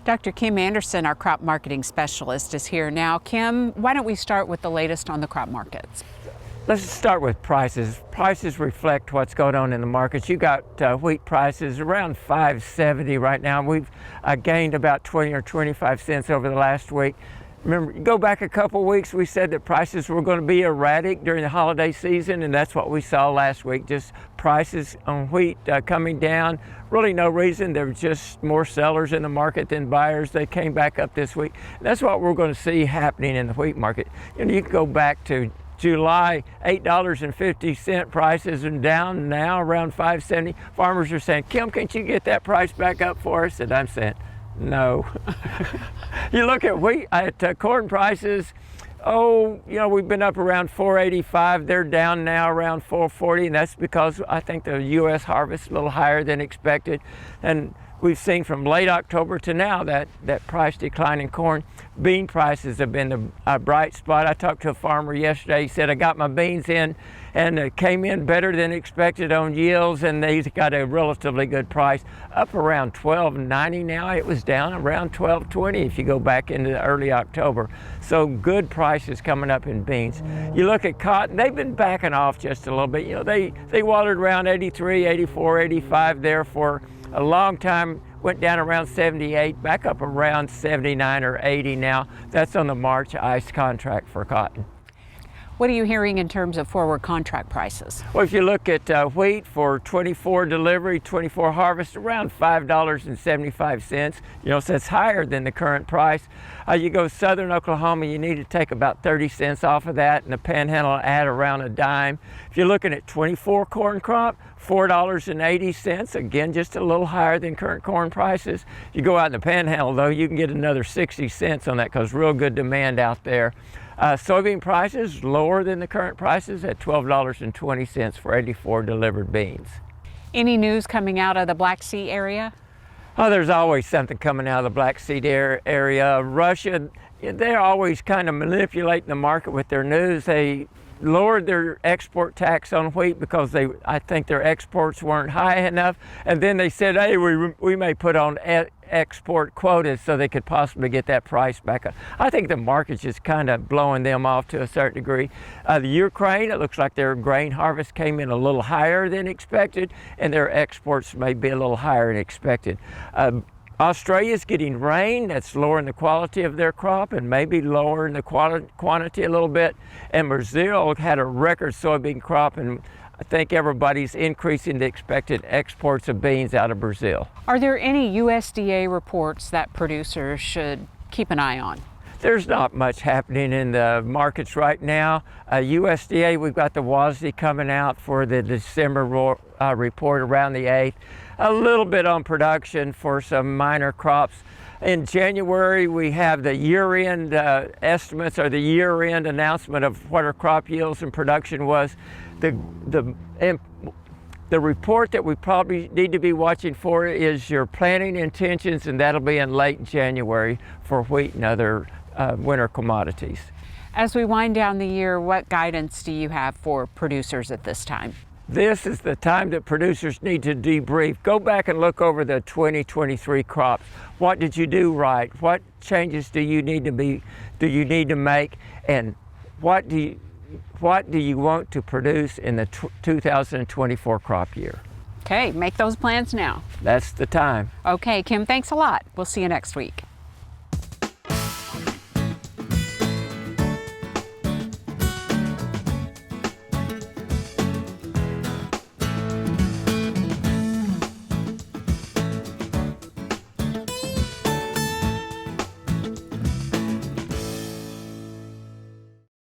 Dr. Kim Anderson, our crop marketing specialist, is here now. Kim, why don't we start with the latest on the crop markets? Let's start with prices. Prices reflect what's going on in the markets. You got wheat prices around $5.70 right now. We've gained about 20 or 25 cents over the last week. Remember, go back a couple weeks, we said that prices were going to be erratic during the holiday season, and that's what we saw last week. Just prices on wheat coming down. Really no reason. There were just more sellers in the market than buyers. They came back up this week. That's what we're going to see happening in the wheat market. You know, you can go back to July, $8.50 prices and down now around $5.70. Farmers are saying, Kim, can't you get that price back up for us? And I'm saying, no. You look at wheat, at corn prices, we've been up around $4.85. They're down now around $4.40, and that's because I think the U.S. harvest is a little higher than expected. And we've seen from late October to now that price decline in corn. Bean prices have been a bright spot. I talked to a farmer yesterday. He said, I got my beans in and it came in better than expected on yields, and they got a relatively good price, up around $12.90 now. It was down around $12.20 if you go back into early October. So good prices coming up in beans. You look at cotton, they've been backing off just a little bit. You know, they watered around 83, 84, 85 there for a long time, went down around 78, back up around 79 or 80 now. That's on the March ICE contract for cotton. What are you hearing in terms of forward contract prices? Well, if you look at wheat for 24 delivery, 24 harvest, around $5.75. You know, so it's higher than the current price. You go southern Oklahoma, you need to take about 30 cents off of that, and the panhandle add around a dime. If you're looking at 24 corn crop, $4.80, again, just a little higher than current corn prices. If you go out in the panhandle, though, you can get another 60 cents on that because real good demand out there. Soybean prices lower than the current prices at $12.20 for 84 delivered beans. Any news coming out of the Black Sea area? Oh, there's always something coming out of the Black Sea area. Russia, they're always kind of manipulating the market with their news. They lowered their export tax on wheat because I think their exports weren't high enough. And then they said, hey, we may put on export quotas so they could possibly get that price back up. I think the market's just kind of blowing them off to a certain degree. The Ukraine, it looks like their grain harvest came in a little higher than expected, and their exports may be a little higher than expected. Australia's getting rain. That's lowering the quality of their crop and maybe lowering the quantity a little bit. And Brazil had a record soybean crop, and I think everybody's increasing the expected exports of beans out of Brazil. Are there any USDA reports that producers should keep an eye on? There's not much happening in the markets right now. USDA, we've got the WASDE coming out for the December report around the 8th. A little bit on production for some minor crops. In January, we have the year-end estimates, or the year-end announcement of what our crop yields and production was. The report that we probably need to be watching for is your planting intentions, and that'll be in late January for wheat and other winter commodities. As we wind down the year, what guidance do you have for producers at this time? This is the time that producers need to debrief. Go back and look over the 2023 crops. What did you do right? What changes do you need to make? And what do you want to produce in the 2024 crop year? Okay, make those plans now. That's the time. Okay, Kim, thanks a lot. We'll see you next week.